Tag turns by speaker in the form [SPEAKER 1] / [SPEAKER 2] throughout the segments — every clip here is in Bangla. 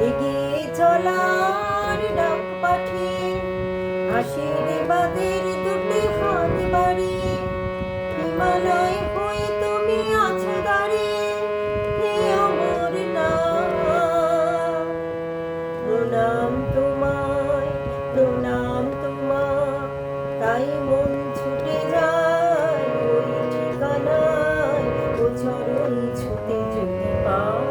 [SPEAKER 1] এগিয়ে চলার ডাক পাঠিয়ে আশীর্বাদের দুটি হাত বাড়িয়ে হিমালয় হয়ে তুমি আছো দাঁড়িয়ে, হে অমর নাম। প্রণাম তোমায়, প্রণাম তোমায়, তাই মন ছুটে যায় ওই ঠিকানায়, ও চরণ ছুতে যদি পায়।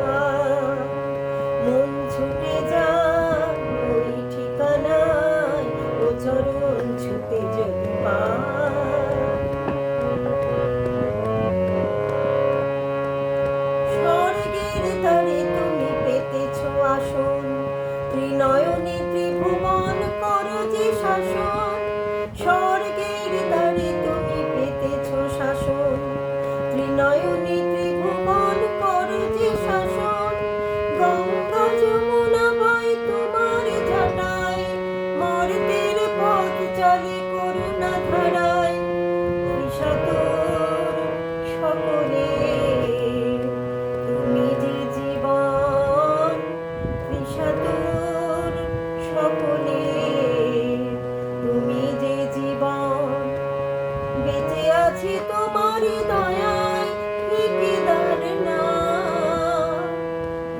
[SPEAKER 1] মন ছুটে যায় ওই ঠিকানায়, ও চরণ ছুতে যদি পায়। স্বর্গের দ্বারে তুমি পেতেছ আসন, ত্রিনয়নে ত্রিভুবন করো যে শাসন। স্বর্গের দ্বারে তুমি পেতেছ শাসন, ত্রিনয়নে ত্রিভুবন করো যে শাসন। গঙ্গা যমুনা বয় তোমার জটায়, মর্তের পথ চলে করুণা ধারায়। বিষাদর সকলে তুমি যে জীবন, বিষাদর সকলে তুমি যে জীবন। বেঁচে আছি তোমার দয়ায়, ঠিকাদার নাম।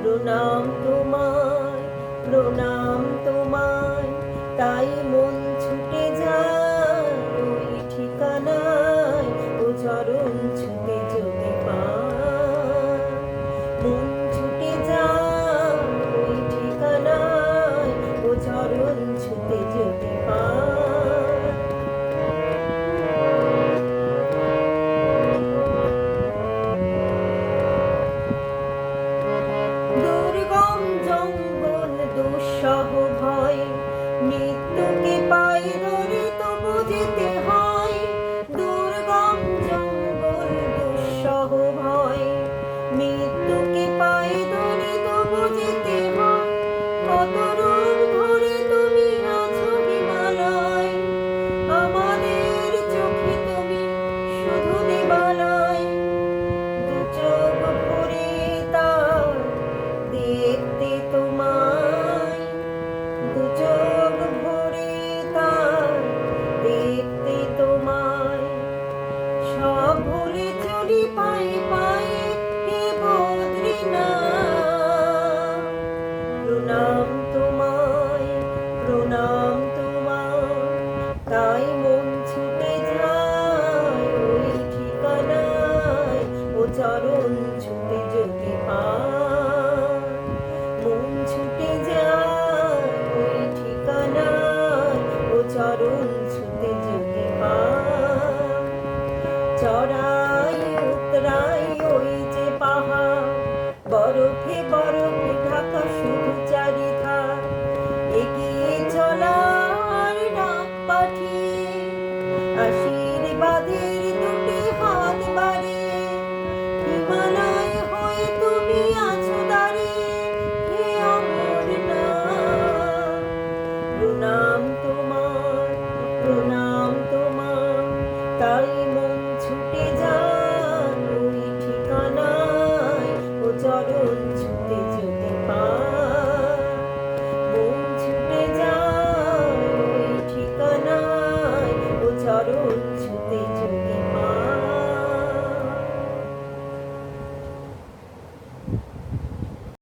[SPEAKER 1] প্রণাম তোমায়, প্রণাম তোমায়, তাই মন ছুটে যায় ওই ঠিকানায়, ও চরণ ছুতে যদি পায়। মন ছুটে যায় ওই ঠিকানায়, ও চরণ ছুতে যদি পায়। দুর্গম জঙ্গল দুঃসহ ভয়, মৃত্যুকে পায়ে ধরে তবু যেতে